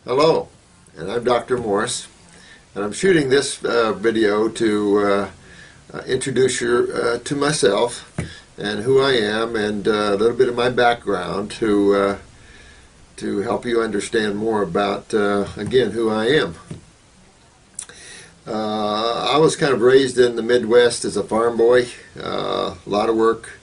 Hello, and I'm Dr. Morse, and I'm shooting this video to introduce you to myself and who I am, and a little bit of my background to help you understand more about, again, who I am. I was kind of raised in the Midwest as a farm boy, a lot of work.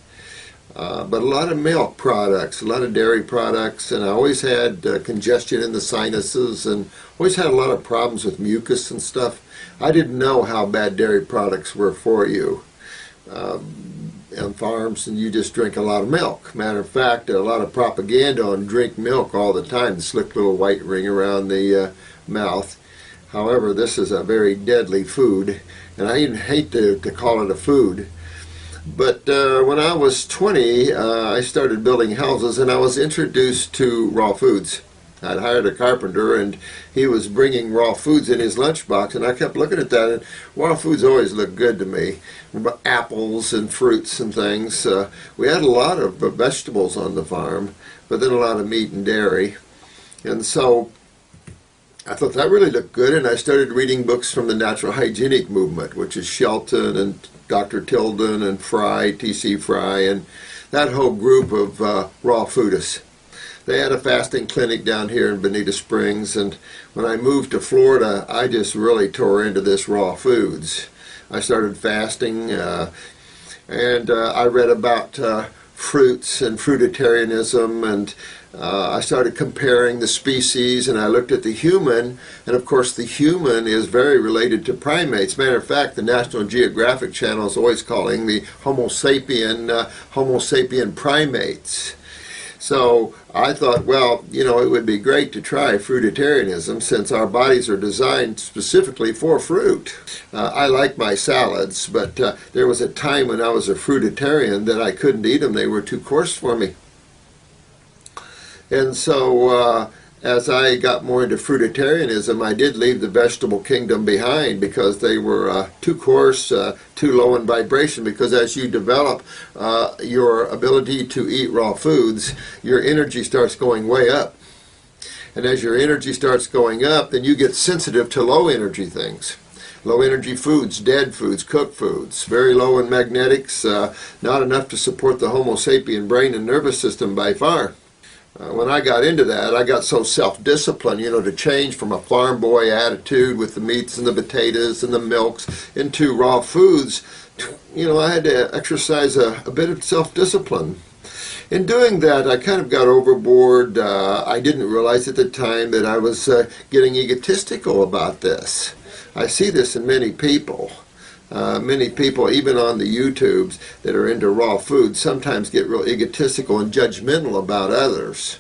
But a lot of milk products, a lot of dairy products, and I always had congestion in the sinuses and always had a lot of problems with mucus and stuff. I didn't know how bad dairy products were for you on farms, and you just drink a lot of milk. Matter of fact, a lot of propaganda on drink milk all the time, the slick little white ring around the mouth. However, this is a very deadly food, and I even hate to call it a food. But when I was 20, I started building houses, and I was introduced to raw foods. I'd hired a carpenter, and he was bringing raw foods in his lunchbox, and I kept looking at that, and raw foods always looked good to me. Apples and fruits and things. We had a lot of vegetables on the farm, but then a lot of meat and dairy. And so I thought that really looked good, and I started reading books from the natural hygienic movement, which is Shelton and Dr. Tilden and Fry, T.C. Fry, and that whole group of raw foodists. They had a fasting clinic down here in Bonita Springs, and when I moved to Florida, I just really tore into this raw foods. I started fasting, and I read about fruits and fruitarianism, and I started comparing the species, and I looked at the human, and of course the human is very related to primates. Matter of fact, the National Geographic Channel is always calling the Homo sapien primates. So I thought, well, you know, it would be great to try fruitarianism since our bodies are designed specifically for fruit. I like my salads, but there was a time when I was a fruitarian that I couldn't eat them. They were too coarse for me. And so as I got more into fruitarianism, I did leave the vegetable kingdom behind because they were too coarse, too low in vibration, because as you develop your ability to eat raw foods, your energy starts going way up. And as your energy starts going up, then you get sensitive to low energy things. Low energy foods, dead foods, cooked foods, very low in magnetics, not enough to support the Homo sapien brain and nervous system by far. When I got into that, I got so self-disciplined, you know, to change from a farm boy attitude with the meats and the potatoes and the milks into raw foods. You know, I had to exercise a bit of self-discipline. In doing that, I kind of got overboard. I didn't realize at the time that I was getting egotistical about this. I see this in many people. Many people, even on the YouTubes that are into raw food, sometimes get real egotistical and judgmental about others.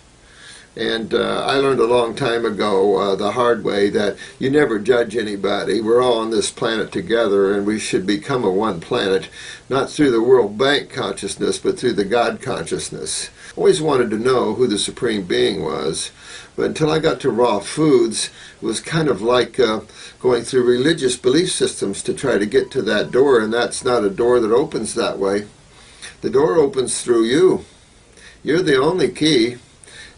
And I learned a long time ago the hard way that you never judge anybody. We're all on this planet together, and we should become a one planet, not through the World Bank consciousness, but through the God consciousness. Always wanted to know who the Supreme Being was, but until I got to raw foods, it was kind of like going through religious belief systems to try to get to that door, and that's not a door that opens that way. The door opens through you. You're the only key,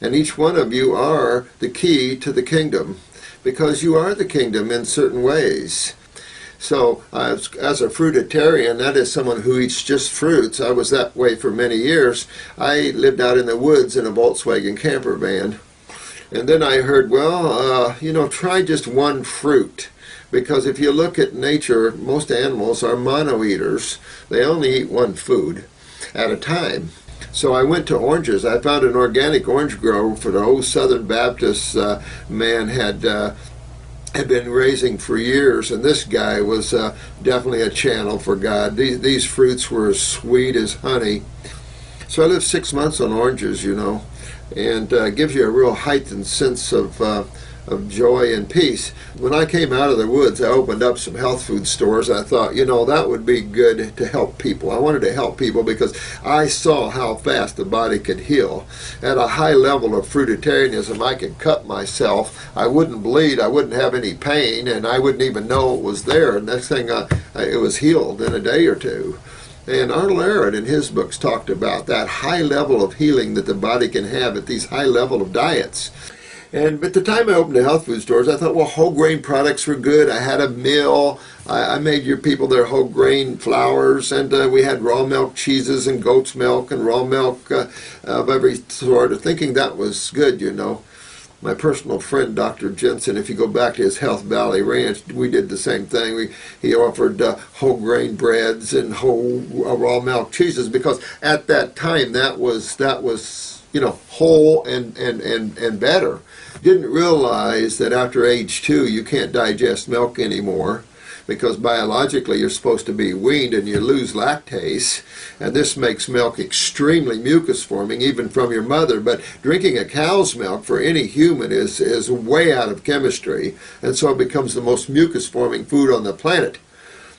and each one of you are the key to the kingdom, because you are the kingdom in certain ways. So as a fruitarian, that is someone who eats just fruits. I was that way for many years. I lived out in the woods in a Volkswagen camper van. And then I heard, well, you know, try just one fruit. Because if you look at nature, most animals are mono-eaters. They only eat one food at a time. So I went to oranges. I found an organic orange grove for the old Southern Baptist man had been raising for years, and this guy was definitely a channel for God. These fruits were as sweet as honey. So I lived 6 months on oranges, you know, and gives you a real heightened sense of joy and peace. When I came out of the woods, I opened up some health food stores. I thought, you know, that would be good to help people. I wanted to help people because I saw how fast the body could heal. At a high level of fruitarianism, I could cut myself. I wouldn't bleed. I wouldn't have any pain, and I wouldn't even know it was there. Next thing, it was healed in a day or two. And Arnold Aron in his books talked about that high level of healing that the body can have at these high level of diets. And at the time I opened the health food stores, I thought, well, whole grain products were good. I had a mill. I made your people their whole grain flours, and we had raw milk cheeses and goat's milk and raw milk of every sort of thinking that was good, you know. My personal friend, Dr. Jensen, if you go back to his Health Valley Ranch, we did the same thing. He offered whole grain breads and whole raw milk cheeses, because at that time that was you know, whole and better. Didn't realize that after age 2 you can't digest milk anymore, because biologically you're supposed to be weaned and you lose lactase, and this makes milk extremely mucus forming even from your mother. But drinking a cow's milk for any human is way out of chemistry, and so it becomes the most mucus forming food on the planet.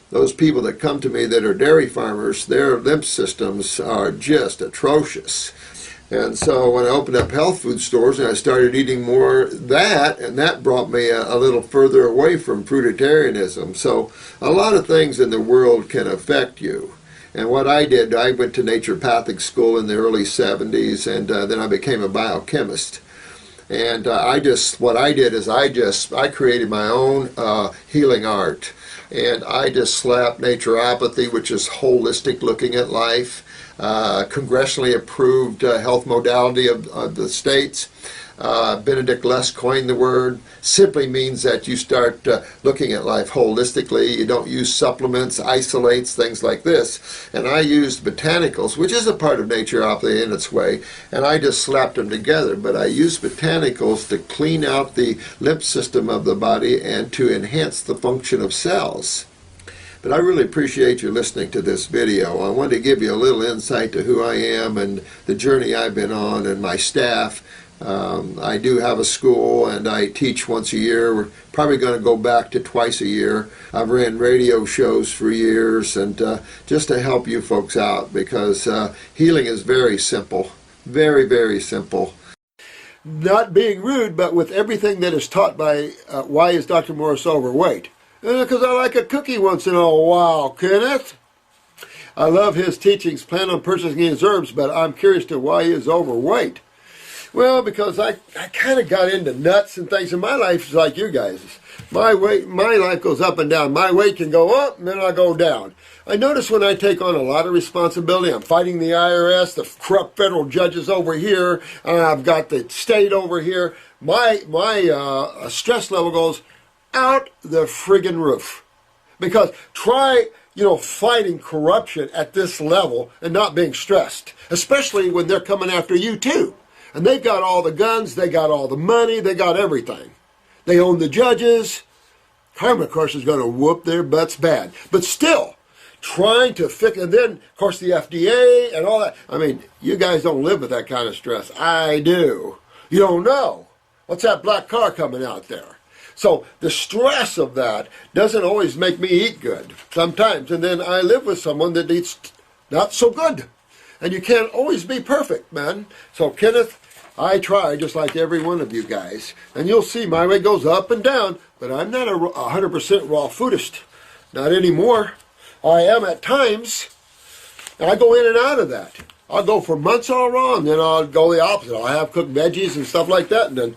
Those people that come to me that are dairy farmers, their lymph systems are just atrocious. And so when I opened up health food stores and I started eating more of that, and that brought me a little further away from fruitarianism. So a lot of things in the world can affect you. And what I did, I went to naturopathic school in the early 70s, and then I became a biochemist. And what I did is I created my own healing art. And I just slapped naturopathy, which is holistic looking at life, congressionally approved health modality of the states. Benedict Less coined the word. Simply means that you start looking at life holistically. You don't use supplements, isolates, things like this. And I used botanicals, which is a part of naturopathy in its way, and I just slapped them together. But I used botanicals to clean out the lymph system of the body and to enhance the function of cells. But I really appreciate you listening to this video. I wanted to give you a little insight to who I am and the journey I've been on, and my staff. I do have a school and I teach once a year. We're probably going to go back to twice a year. I've ran radio shows for years, and just to help you folks out, because healing is very simple. Very, very simple. Not being rude, but with everything that is taught by why is Dr. Morse overweight? Because I like a cookie once in a while, Kenneth. I love his teachings, plan on purchasing his herbs, but I'm curious to why he is overweight. Well, because I kind of got into nuts and things, and my life is like you guys'. My life goes up and down. My weight can go up, and then I go down. I notice when I take on a lot of responsibility, I'm fighting the IRS, the corrupt federal judges over here, and I've got the state over here. My stress level goes out the friggin' roof. Because try, fighting corruption at this level and not being stressed, especially when they're coming after you too. And they've got all the guns, they got all the money, they got everything. They own the judges. Karma, of course, is going to whoop their butts bad. But still, trying to fix, and then, of course, the FDA and all that. I mean, you guys don't live with that kind of stress. I do. You don't know. What's that black car coming out there? So the stress of that doesn't always make me eat good sometimes. And then I live with someone that eats not so good. And you can't always be perfect, man. So Kenneth, I try just like every one of you guys. And you'll see my weight goes up and down, but I'm not a 100% raw foodist. Not anymore. I am at times. And I go in and out of that. I'll go for months all raw, and then I'll go the opposite. I'll have cooked veggies and stuff like that, and then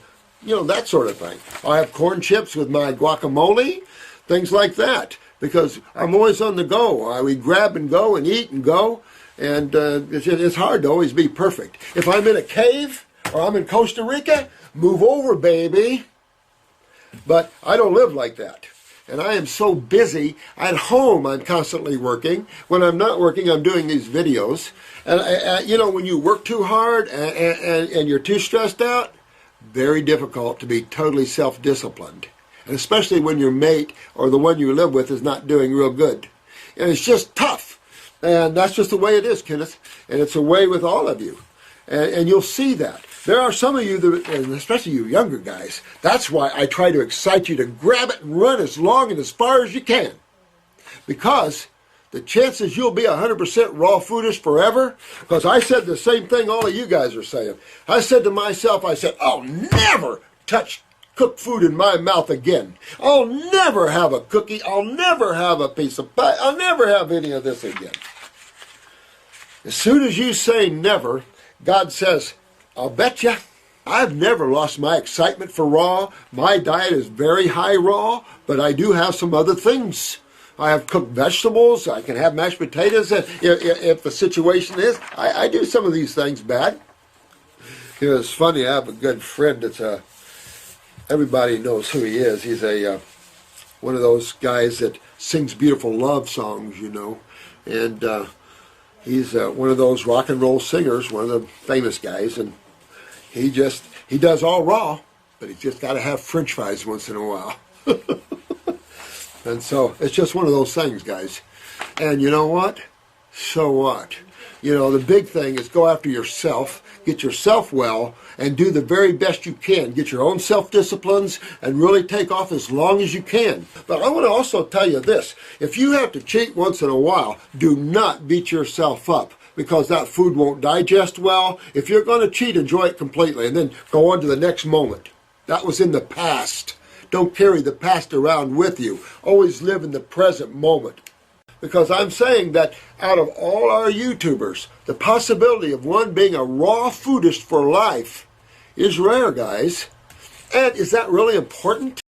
that sort of thing. I have corn chips with my guacamole, things like that, because I'm always on the go. We grab and go and eat and go, and it's hard to always be perfect. If I'm in a cave or I'm in Costa Rica, move over, baby. But I don't live like that. And I am so busy. At home, I'm constantly working. When I'm not working, I'm doing these videos. And, when you work too hard and you're too stressed out, very difficult to be totally self-disciplined, and especially when your mate or the one you live with is not doing real good. And it's just tough, and that's just the way it is, Kenneth, and it's a way with all of you, and you'll see that. There are some of you, that, and especially you younger guys, that's why I try to excite you to grab it and run as long and as far as you can, because the chances you'll be 100% raw foodist forever, because I said the same thing all of you guys are saying. I said to myself, I'll never touch cooked food in my mouth again. I'll never have a cookie. I'll never have a piece of pie. I'll never have any of this again. As soon as you say never, God says, I'll bet you. I've never lost my excitement for raw. My diet is very high raw, but I do have some other things. I have cooked vegetables. I can have mashed potatoes if the situation is. I do some of these things bad. You know, it's funny, I have a good friend that's everybody knows who he is. He's one of those guys that sings beautiful love songs, you know. And he's one of those rock and roll singers, one of the famous guys, and he does all raw, but he's just got to have French fries once in a while. And so it's just one of those things, guys. And you know what? So what? You know, the big thing is go after yourself, get yourself well, and do the very best you can. Get your own self-disciplines and really take off as long as you can. But I want to also tell you this. If you have to cheat once in a while, do not beat yourself up, because that food won't digest well. If you're going to cheat, enjoy it completely and then go on to the next moment. That was in the past. Don't carry the past around with you. Always live in the present moment. Because I'm saying that out of all our YouTubers, the possibility of one being a raw foodist for life is rare, guys. And is that really important?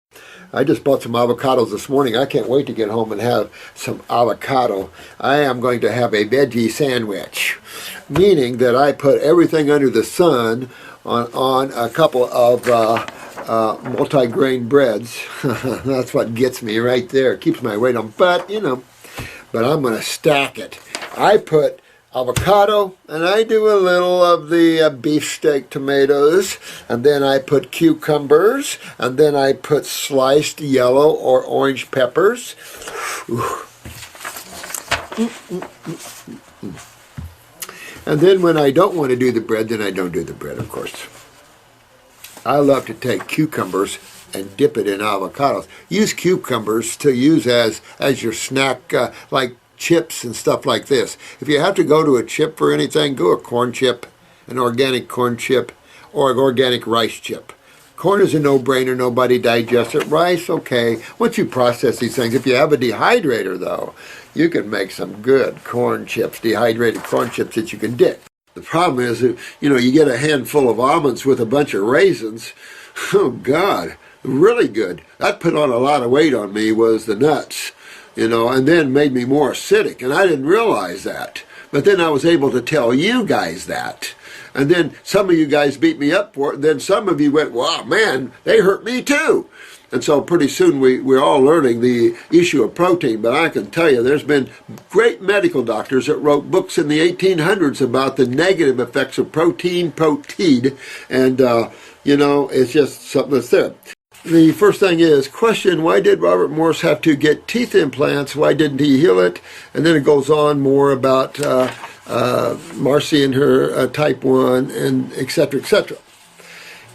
I just bought some avocados this morning. I can't wait to get home and have some avocado. I am going to have a veggie sandwich, meaning that I put everything under the sun on a couple of multi-grain breads. That's what gets me right there. Keeps my weight on. But, you know, but I'm going to stack it. I put avocado, and I do a little of the beefsteak tomatoes, and then I put cucumbers, and then I put sliced yellow or orange peppers. And then when I don't want to do the bread, then I don't do the bread, of course. I love to take cucumbers and dip it in avocados. Use cucumbers to use as your snack, like chips and stuff like this. If you have to go to a chip for anything, go a corn chip, an organic corn chip, or an organic rice chip. Corn is a no-brainer. Nobody digests it. Rice, okay. Once you process these things, if you have a dehydrator, though, you can make some good corn chips, dehydrated corn chips that you can dip. The problem is, you know, you get a handful of almonds with a bunch of raisins. Oh, God. Really good. That put on a lot of weight on me was the nuts, you know, and then made me more acidic, and I didn't realize that. But then I was able to tell you guys that. And then some of you guys beat me up for it, and then some of you went, wow, man, they hurt me too. And so pretty soon we're all learning the issue of protein. But I can tell you there's been great medical doctors that wrote books in the 1800s about the negative effects of protein, and, you know, it's just something that's there. The first thing is, question, why did Robert Morse have to get teeth implants? Why didn't he heal it? And then it goes on more about Marcy and her type 1, and et cetera, et cetera.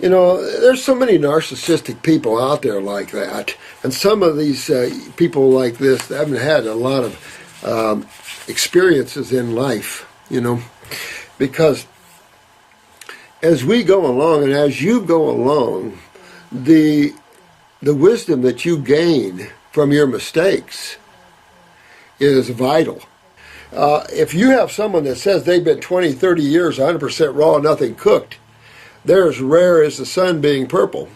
You know, there's so many narcissistic people out there like that. And some of these people like this haven't had a lot of experiences in life, you know, because as we go along and as you go along, the wisdom that you gain from your mistakes is vital. If you have someone that says they've been 20, 30 years, 100% raw, nothing cooked, they're as rare as the sun being purple.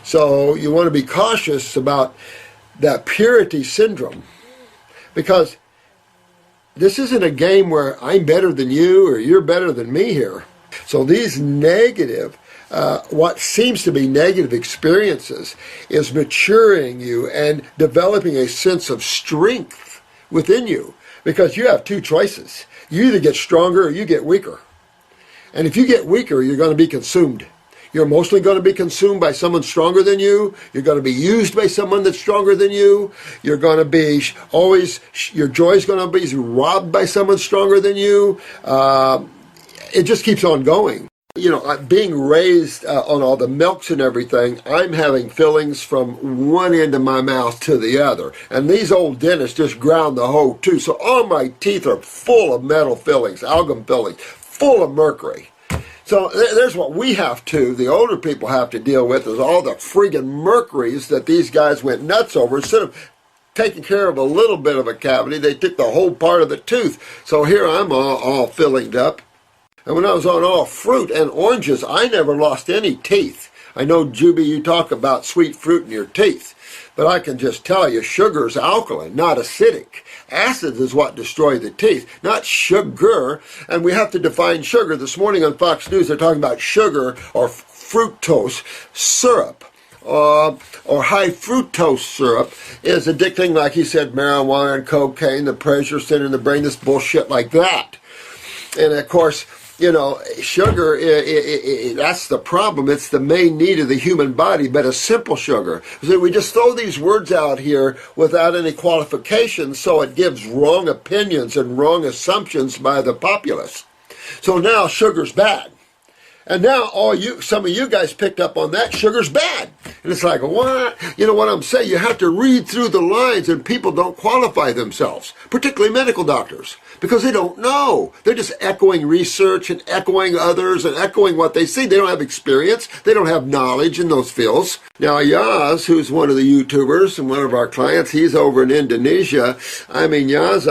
So you want to be cautious about that purity syndrome, because this isn't a game where I'm better than you or you're better than me here. So these negative, what seems to be negative experiences is maturing you and developing a sense of strength within you, because you have two choices. You either get stronger or you get weaker. And if you get weaker, you're going to be consumed. You're mostly going to be consumed by someone stronger than you. You're going to be used by someone that's stronger than you. You're going to be always, your joy is going to be robbed by someone stronger than you. It just keeps on going. You know, being raised on all the milks and everything, I'm having fillings from one end of my mouth to the other. And these old dentists just ground the whole too. So all my teeth are full of metal fillings, amalgam fillings, full of mercury. So there's what we have to, the older people have to deal with, is all the friggin' mercuries that these guys went nuts over. Instead of taking care of a little bit of a cavity, they took the whole part of the tooth. So here I'm all fillinged up. And when I was on all fruit and oranges, I never lost any teeth. I know, Juby, you talk about sweet fruit in your teeth, but I can just tell you, sugar is alkaline, not acidic. Acid is what destroy the teeth, not sugar. And we have to define sugar. This morning on Fox News, they're talking about sugar or fructose syrup. Or high fructose syrup is addicting, like he said, marijuana and cocaine, the pressure center in the brain, this bullshit like that. And of course, you know, sugar, that's the problem. It's the main need of the human body, but a simple sugar. So we just throw these words out here without any qualifications, so it gives wrong opinions and wrong assumptions by the populace. So now sugar's bad. And now some of you guys picked up on that, sugar's bad. And it's like, what? You know what I'm saying? You have to read through the lines, and people don't qualify themselves, particularly medical doctors, because they don't know. They're just echoing research and echoing others and echoing what they see. They don't have experience. They don't have knowledge in those fields. Now, Yaz, who's one of the YouTubers and one of our clients, he's over in Indonesia. I mean, Yaz,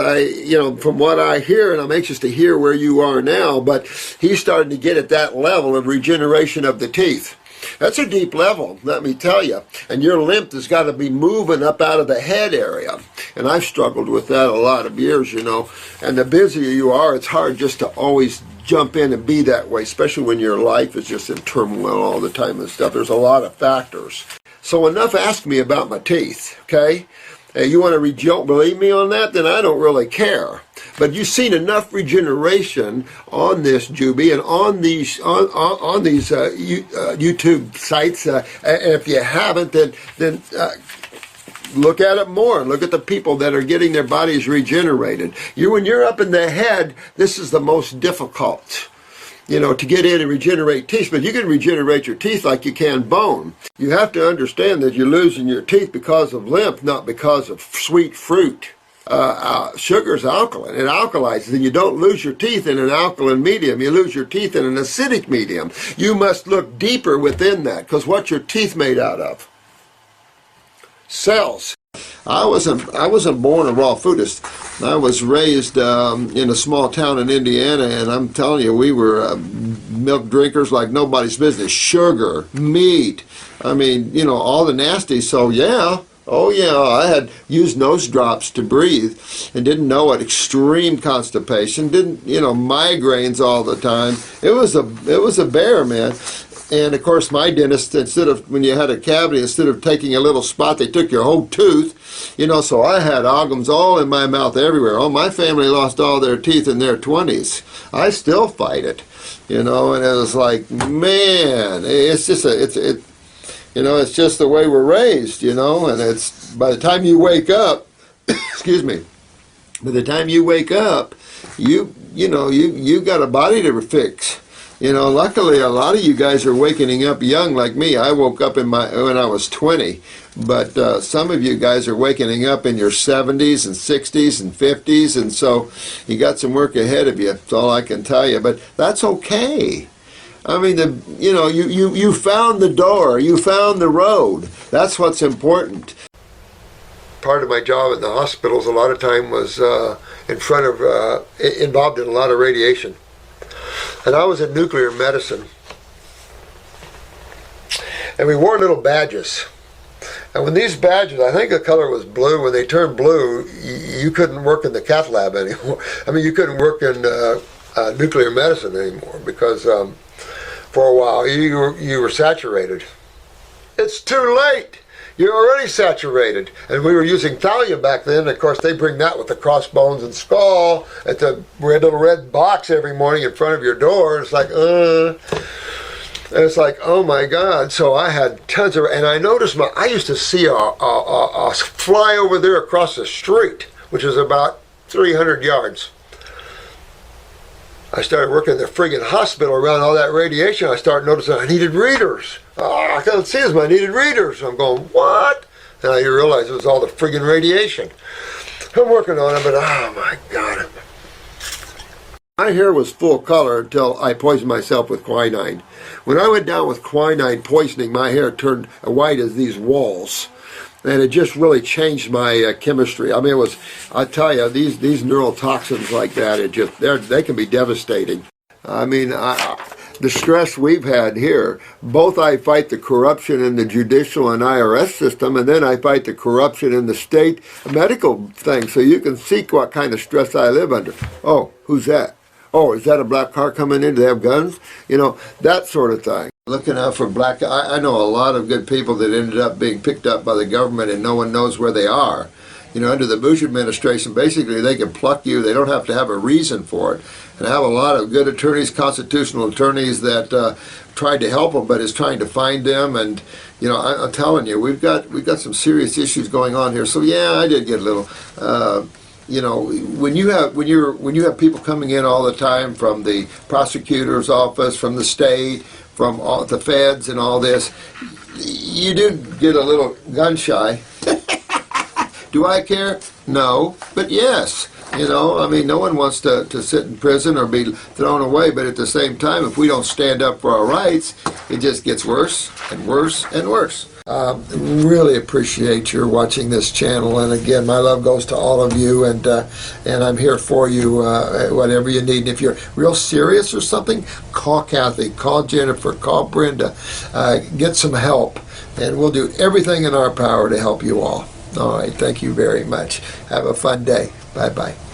from what I hear, and I'm anxious to hear where you are now, but he's starting to get at that level of regeneration of the teeth. That's a deep level, let me tell you. And your lymph has got to be moving up out of the head area. And I've struggled with that a lot of years, you know. And the busier you are, it's hard just to always jump in and be that way, especially when your life is just in turmoil all the time and stuff. There's a lot of factors. So enough ask me about my teeth, okay? You want to believe me on that? Then I don't really care. But you've seen enough regeneration on this, Juby, and on these YouTube sites. And if you haven't, then look at it more. Look at the people that are getting their bodies regenerated. When you're up in the head, this is the most difficult, you know, to get in and regenerate teeth. But you can regenerate your teeth like you can bone. You have to understand that you're losing your teeth because of lymph, not because of sweet fruit. Sugar is alkaline. It alkalizes, and you don't lose your teeth in an alkaline medium. You lose your teeth in an acidic medium. You must look deeper within that, because what's your teeth made out of? Cells. I wasn't born a raw foodist. I was raised in a small town in Indiana, and I'm telling you, we were milk drinkers like nobody's business. Sugar, meat, I mean, you know, all the nasty. So yeah, oh yeah, I had used nose drops to breathe and didn't know it. Extreme constipation, migraines all the time. It was a bear, man. And of course, my dentist, when you had a cavity, instead of taking a little spot, they took your whole tooth, you know, so I had amalgams all in my mouth everywhere. Oh, my family lost all their teeth in their 20s. I still fight it, you know, and it was like, man, it's just it's just the way we're raised, you know, and it's, by the time you wake up, excuse me, by the time you wake up, you got a body to fix. You know, luckily a lot of you guys are waking up young like me. I woke up when I was 20, but some of you guys are waking up in your 70s and 60s and 50s, and so you got some work ahead of you. That's all I can tell you, but that's okay. I mean, you found the door, you found the road. That's what's important. Part of my job at the hospitals a lot of time was involved in a lot of radiation. And I was in nuclear medicine. And we wore little badges. And when these badges, I think the color was blue, when they turned blue, you couldn't work in the cath lab anymore. I mean, you couldn't work in nuclear medicine anymore because for a while you were saturated. It's too late. You're already saturated. And we were using thallium back then. Of course, they bring that with the crossbones and skull at the little red box every morning in front of your door. It's like, and it's like, oh my God. So I had tons of, and I noticed I used to see a fly over there across the street, which is about 300 yards. I started working in the friggin' hospital around all that radiation. I started noticing I needed readers. Oh, I couldn't see as I needed readers. I'm going, what? And I realized it was all the friggin' radiation. I'm working on it, but oh my God. My hair was full color until I poisoned myself with quinine. When I went down with quinine poisoning, my hair turned white as these walls. And it just really changed my chemistry. I mean, I tell you, these neurotoxins like that, they can be devastating. I mean, the stress we've had here, both I fight the corruption in the judicial and IRS system, and then I fight the corruption in the state medical thing, so you can see what kind of stress I live under. Oh, who's that? Oh, is that a black car coming in? Do they have guns? You know, that sort of thing. Looking out for black, I know a lot of good people that ended up being picked up by the government and no one knows where they are. You know, under the Bush administration, basically they can pluck you. They don't have to have a reason for it. And I have a lot of good attorneys, constitutional attorneys that tried to help them, but is trying to find them. And you know, I'm telling you, we've got some serious issues going on here. So yeah, I did get a little. You know, when you have people coming in all the time from the prosecutor's office, from the state, from all the feds, and all this, you do get a little gun shy. Do I care? No, but yes. You know, I mean, no one wants to sit in prison or be thrown away, but at the same time, if we don't stand up for our rights, it just gets worse and worse and worse. Really appreciate your watching this channel, and again, my love goes to all of you, and I'm here for you, whatever you need. And if you're real serious or something, call Kathy, call Jennifer, call Brenda, get some help, and we'll do everything in our power to help you all. All right, thank you very much. Have a fun day. Bye-bye.